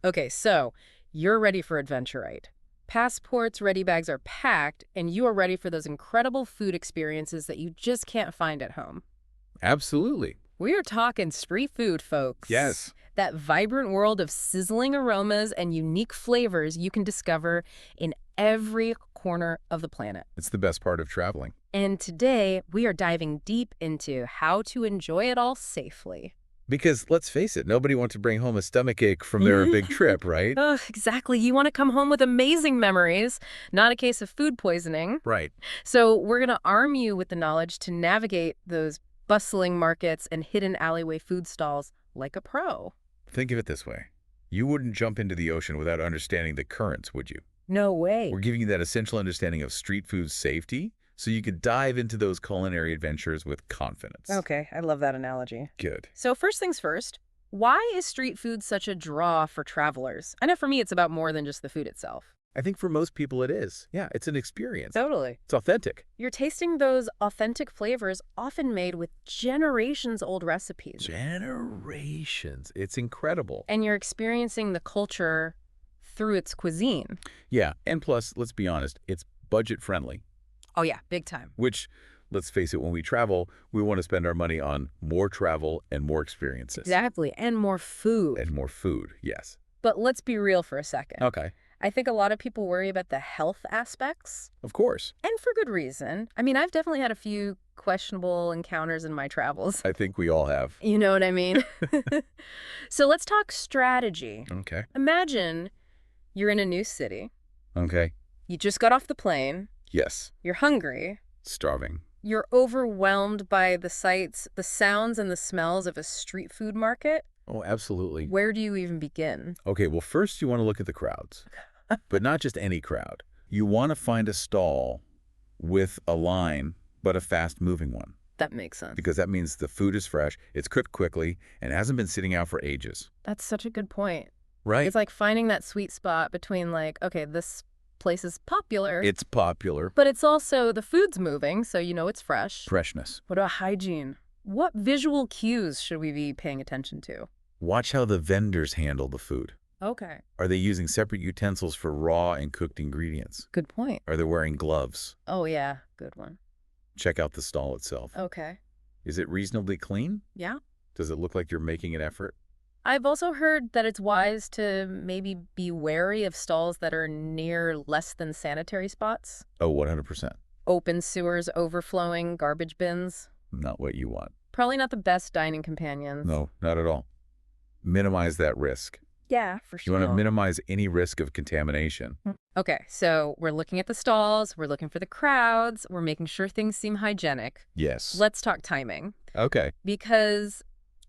Okay, so you're ready for adventure, right? Passports, ready bags are packed, and you are ready for those incredible food experiences that you just can't find at home. Absolutely. We are talking street food, folks. Yes. That vibrant world of sizzling aromas and unique flavors you can discover in every corner of the planet. It's the best part of traveling. And today, we are diving deep into how to enjoy it all safely. Because let's face it, nobody wants to bring home a stomachache from their big trip, right? Oh, exactly. You want to come home with amazing memories, not a case of food poisoning. Right. So we're going to arm you with the knowledge to navigate those bustling markets and hidden alleyway food stalls like a pro. Think of it this way. You wouldn't jump into the ocean without understanding the currents, would you? No way. We're giving you that essential understanding of street food safety so you could dive into those culinary adventures with confidence. Okay, I love that analogy. Good. So first things first, why is street food such a draw for travelers? I know for me it's about more than just the food itself. I think for most people it is. Yeah, it's an experience. Totally. It's authentic. You're tasting those authentic flavors often made with generations-old recipes. Generations. It's incredible. And you're experiencing the culture through its cuisine. Yeah, and plus, let's be honest, it's budget friendly, Oh yeah, big time. which, let's face it, when we travel, we want to spend our money on more travel and more experiences. Exactly, and more food. And more food, yes. But let's be real for a second. Okay, I think a lot of people worry about the health aspects, of course. and for good reason. I mean, I've definitely had a few questionable encounters in my travels. I think we all have. You know what I mean? So let's talk strategy. Okay. Imagine you're in a new city. Okay. You just got off the plane. Yes. You're hungry. Starving. You're overwhelmed by the sights, the sounds, and the smells of a street food market. Oh, absolutely. Where do you even begin? Okay, well, first you want to look at the crowds, but not just any crowd. You want to find a stall with a line, but a fast-moving one, That makes sense. because that means the food is fresh, it's cooked quickly, and hasn't been sitting out for ages. That's such a good point. Right? It's like finding that sweet spot between like, okay, this place is popular, It's popular. but it's also the food's moving, so you know it's fresh. Freshness. What about hygiene? What visual cues should we be paying attention to? Watch how the vendors handle the food. Okay, Are they using separate utensils for raw and cooked ingredients? good point. Are they wearing gloves? Oh yeah, good one. Check out the stall itself. Okay. Is it reasonably clean? Yeah. Does it look like you're making an effort? I've also heard that it's wise to maybe be wary of stalls that are near less than sanitary spots. Oh, 100%. Open sewers overflowing, garbage bins. Not what you want. Probably not the best dining companions. No, not at all. Minimize that risk. Yeah, for You sure. want to minimize any risk of contamination. Okay, so we're looking at the stalls, we're looking for the crowds, we're making sure things seem hygienic. Yes. Let's talk timing. Okay. Because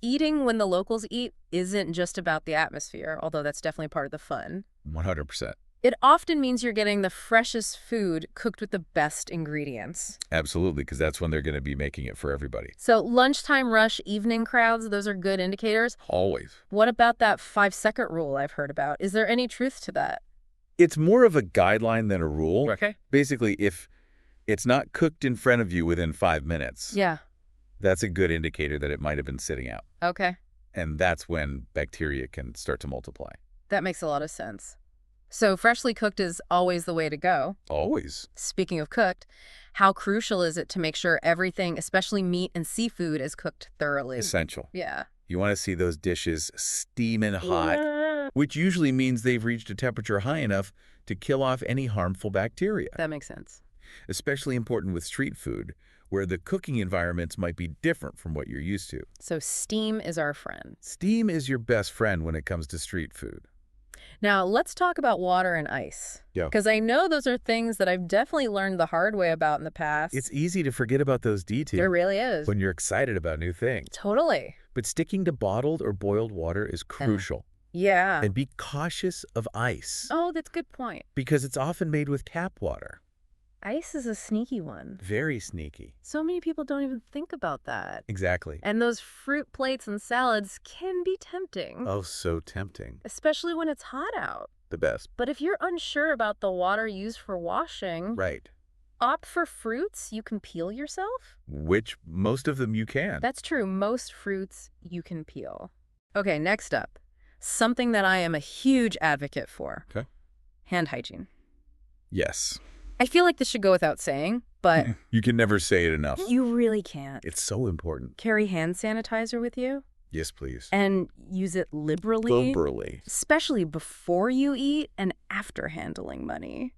eating when the locals eat isn't just about the atmosphere, although that's definitely part of the fun. 100%. It often means you're getting the freshest food cooked with the best ingredients. Absolutely, because that's when they're going to be making it for everybody. So lunchtime rush, evening crowds, those are good indicators. Always. What about that 5-second rule I've heard about? Is there any truth to that? It's more of a guideline than a rule. Okay. Basically, if it's not cooked in front of you within 5 minutes, Yeah. that's a good indicator that it might have been sitting out. Okay. And that's when bacteria can start to multiply. That makes a lot of sense. So freshly cooked is always the way to go. Always. Speaking of cooked, how crucial is it to make sure everything, especially meat and seafood, is cooked thoroughly? Essential. Yeah. You want to see those dishes steaming hot, which usually means they've reached a temperature high enough to kill off any harmful bacteria. That makes sense. Especially important with street food, where the cooking environments might be different from what you're used to. So steam is our friend. Steam is your best friend when it comes to street food. Now, let's talk about water and ice. Yeah. Because I know those are things that I've definitely learned the hard way about in the past. It's easy to forget about those details There really is. when you're excited about new things. Totally. But sticking to bottled or boiled water is crucial. Yeah. And be cautious of ice, Oh, that's a good point. because it's often made with tap water. Ice is a sneaky one. Very sneaky. So many people don't even think about that. Exactly. And those fruit plates and salads can be tempting, Oh, so tempting. especially when it's hot out. The best. But if you're unsure about the water used for washing, Right. opt for fruits you can peel yourself. Which most of them you can. That's true. Most fruits you can peel. Okay, next up. Something that I am a huge advocate for. Okay. Hand hygiene. Yes. I feel like this should go without saying, but You can never say it enough. you really can't. It's so important. Carry hand sanitizer with you Yes, please. and use it liberally. Liberally. Especially before you eat and after handling money.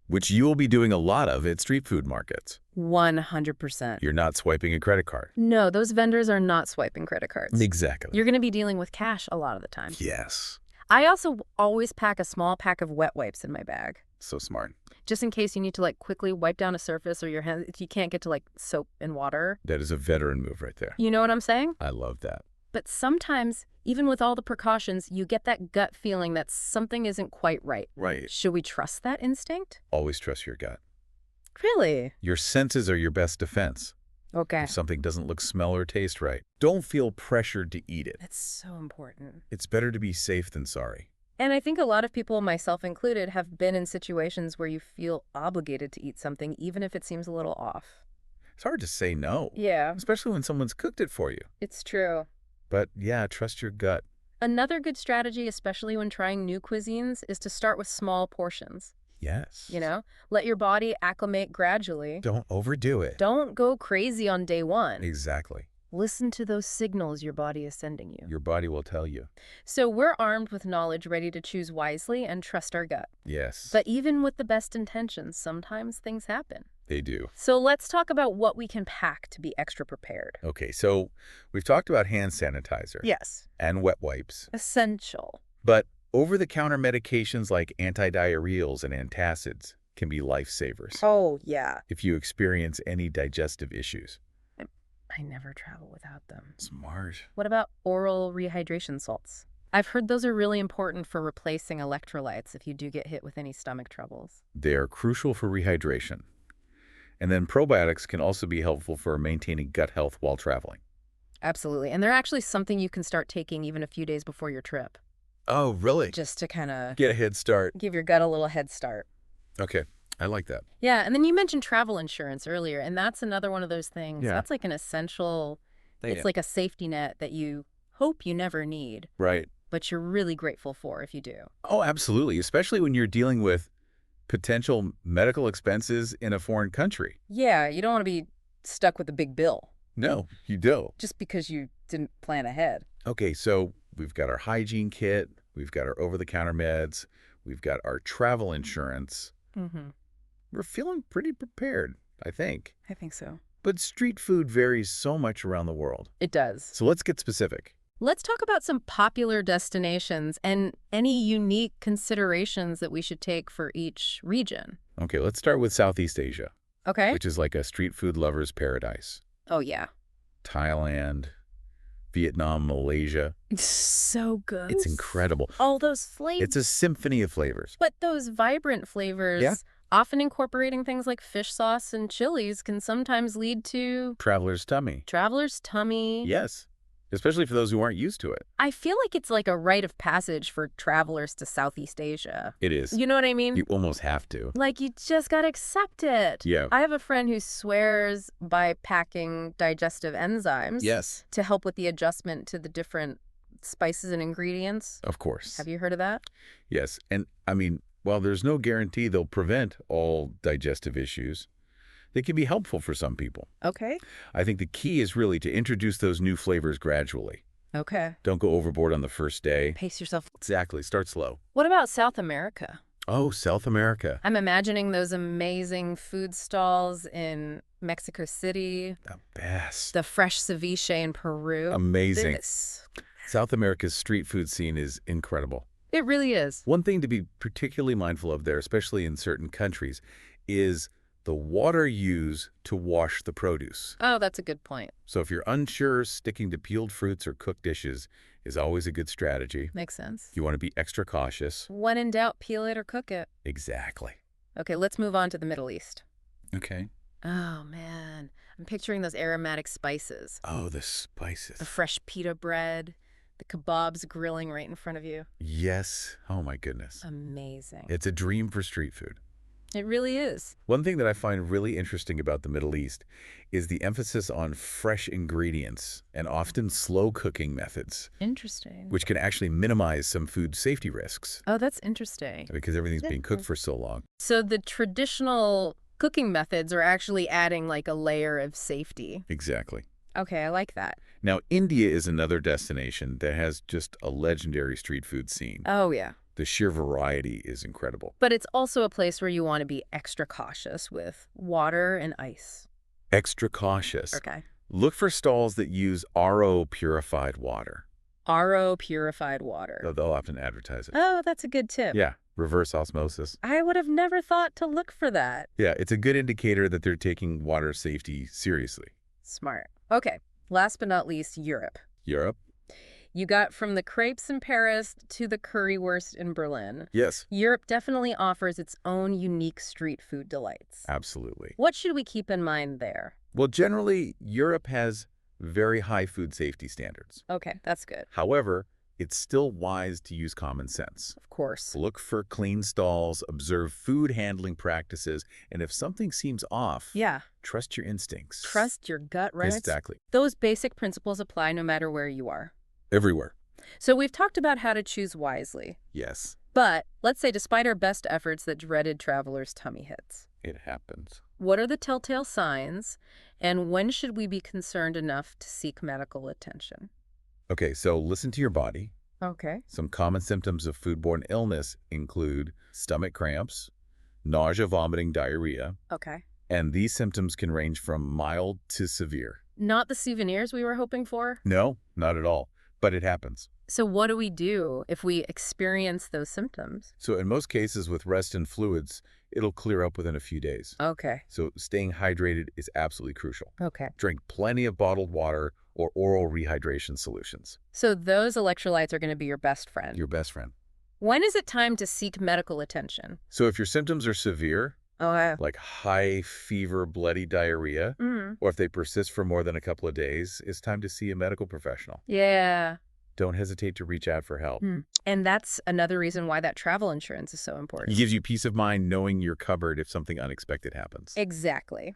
Which you will be doing a lot of at street food markets. 100%. You're not swiping a credit card. No, those vendors are not swiping credit cards. Exactly. You're going to be dealing with cash a lot of the time. Yes. I also always pack a small pack of wet wipes in my bag, So smart. just in case you need to like quickly wipe down a surface or your hands if you can't get to like soap and water. That is a veteran move right there. You know what I'm saying? I love that. But sometimes, even with all the precautions, you get that gut feeling that something isn't quite right. Right. Should we trust that instinct? Always trust your gut. Really? Your senses are your best defense. Okay. If something doesn't look, smell, or taste right, don't feel pressured to eat it. That's so important. It's better to be safe than sorry. And I think a lot of people, myself included, have been in situations where you feel obligated to eat something, even if it seems a little off. It's hard to say no. Yeah, Especially when someone's cooked it for you. it's true. But yeah, trust your gut. Another good strategy, especially when trying new cuisines, is to start with small portions. Yes. You know, let your body acclimate gradually. Don't overdo it. Don't go crazy on day one. Exactly. Listen to those signals your body is sending you. Your body will tell you. So we're armed with knowledge, ready to choose wisely and trust our gut. Yes. But even with the best intentions, sometimes things happen. They do. So let's talk about what we can pack to be extra prepared. Okay, so we've talked about hand sanitizer. Yes. And wet wipes. Essential. But over-the-counter medications like antidiarrheals and antacids can be lifesavers Oh, yeah. if you experience any digestive issues. I never travel without them. Smart. What about oral rehydration salts? I've heard those are really important for replacing electrolytes if you do get hit with any stomach troubles. They are crucial for rehydration. And then probiotics can also be helpful for maintaining gut health while traveling. Absolutely. And they're actually something you can start taking even a few days before your trip, Oh, really? just to kind of Get a head start. give your gut a little head start. Okay, I like that. Yeah, and then you mentioned travel insurance earlier, and that's another one of those things. Yeah. That's like an essential, it's like a safety net that you hope you never need, Right. but you're really grateful for if you do. Oh, absolutely. Especially when you're dealing with potential medical expenses in a foreign country. Yeah, you don't want to be stuck with a big bill No, you don't. just because you didn't plan ahead. Okay, so we've got our hygiene kit, we've got our over-the-counter meds, we've got our travel insurance. Mm-hmm. We're feeling pretty prepared, I think. I think so. But street food varies so much around the world. It does. So let's get specific. Let's talk about some popular destinations and any unique considerations that we should take for each region. Okay, let's start with Southeast Asia, Okay? which is like a street food lover's paradise. Oh, yeah. Thailand, Vietnam, Malaysia. It's so good. It's incredible. All those flavors. It's a symphony of flavors. But those vibrant flavors, Yeah. often incorporating things like fish sauce and chilies, can sometimes lead to Traveler's tummy. traveler's tummy. Yes, especially for those who aren't used to it. I feel like it's like a rite of passage for travelers to Southeast Asia. It is. You know what I mean? You almost have to. Like, you just gotta accept it. Yeah. I have a friend who swears by packing digestive enzymes Yes, to help with the adjustment to the different spices and ingredients. of course. Have you heard of that? Yes, and I mean, while there's no guarantee they'll prevent all digestive issues, they can be helpful for some people. Okay. I think the key is really to introduce those new flavors gradually. Okay. Don't go overboard on the first day. Pace yourself. Exactly. Start slow. What about South America? Oh, South America. I'm imagining those amazing food stalls in Mexico City, The best. the fresh ceviche in Peru. Amazing. This. South America's street food scene is incredible. It really is. One thing to be particularly mindful of there, especially in certain countries, is the water used to wash the produce. Oh, that's a good point. So if you're unsure, sticking to peeled fruits or cooked dishes is always a good strategy. Makes sense. You want to be extra cautious. When in doubt, peel it or cook it. Exactly. Okay, let's move on to the Middle East. Okay. Oh, man. I'm picturing those aromatic spices. Oh, the spices. The fresh pita bread, the kebabs grilling right in front of you. Yes. Oh, my goodness. Amazing. It's a dream for street food. It really is. One thing that I find really interesting about the Middle East is the emphasis on fresh ingredients and often slow cooking methods, Interesting. which can actually minimize some food safety risks Oh, that's interesting. because everything's being cooked for so long. So the traditional cooking methods are actually adding like a layer of safety. Exactly. Okay, I like that. Now, India is another destination that has just a legendary street food scene. Oh, yeah. The sheer variety is incredible. But it's also a place where you want to be extra cautious with water and ice. Extra cautious. Okay. Look for stalls that use RO purified water. RO purified water. They'll often advertise it. Oh, that's a good tip. Yeah, reverse osmosis. I would have never thought to look for that. Yeah, it's a good indicator that they're taking water safety seriously. Smart. Okay. Last but not least, Europe. Europe? You got from the crepes in Paris to the currywurst in Berlin. Yes. Europe definitely offers its own unique street food delights. Absolutely. What should we keep in mind there? Well, generally, Europe has very high food safety standards. Okay, that's good. However, it's still wise to use common sense. Of course. Look for clean stalls, observe food handling practices, and if something seems off, Yeah. trust your instincts. Trust your gut, right? Exactly. Those basic principles apply no matter where you are. Everywhere. So we've talked about how to choose wisely. Yes, But let's say despite our best efforts, that dreaded traveler's tummy hits. it happens. What are the telltale signs, and when should we be concerned enough to seek medical attention? Okay, so listen to your body. Okay. Some common symptoms of foodborne illness include stomach cramps, nausea, vomiting, diarrhea, Okay. and these symptoms can range from mild to severe. Not the souvenirs we were hoping for? No, not at all, but it happens. So what do we do if we experience those symptoms? So in most cases with rest and fluids, it'll clear up within a few days. Okay. So staying hydrated is absolutely crucial. Okay. Drink plenty of bottled water or oral rehydration solutions. So those electrolytes are going to be your best friend. Your best friend. When is it time to seek medical attention? So if your symptoms are severe, Oh, like high fever, bloody diarrhea, or if they persist for more than a couple of days, it's time to see a medical professional. yeah. Don't hesitate to reach out for help. And that's another reason why that travel insurance is so It important. gives you peace of mind knowing you're covered if something unexpected happens. Exactly.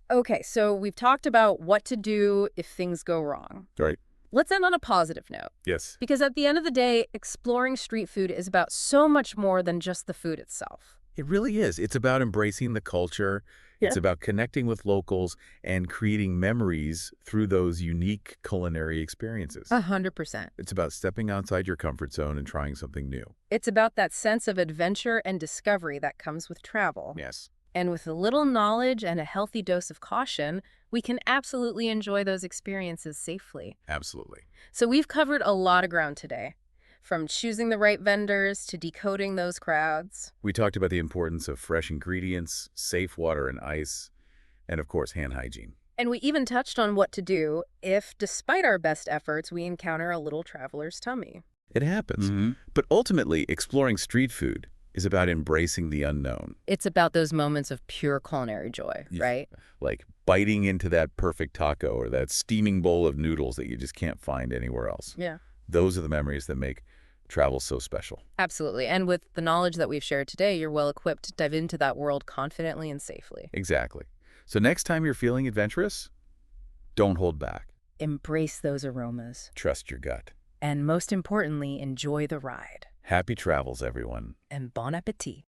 Okay, so we've talked about what to do if things go wrong. Right. Let's end on a positive note. Yes. Because at the end of the day, exploring street food is about so much more than just the food itself. It really is. It's about embracing the culture. Yeah. It's about connecting with locals and creating memories through those unique culinary experiences. 100%. It's about stepping outside your comfort zone and trying something new. It's about that sense of adventure and discovery that comes with travel. Yes. And with a little knowledge and a healthy dose of caution, we can absolutely enjoy those experiences safely. Absolutely. So we've covered a lot of ground today, from choosing the right vendors to decoding those crowds. We talked about the importance of fresh ingredients, safe water and ice, and of course, hand hygiene. And we even touched on what to do if, despite our best efforts, we encounter a little traveler's tummy. It happens. But ultimately, exploring street food is about embracing the unknown. It's about those moments of pure culinary joy, Yeah. right? Like biting into that perfect taco or that steaming bowl of noodles that you just can't find anywhere else. Yeah. Those are the memories that make travel so special. Absolutely. And with the knowledge that we've shared today, you're well equipped to dive into that world confidently and safely. Exactly. So next time you're feeling adventurous, don't hold back. Embrace those aromas. Trust your gut. And most importantly, enjoy the ride. Happy travels, everyone. And bon appetit.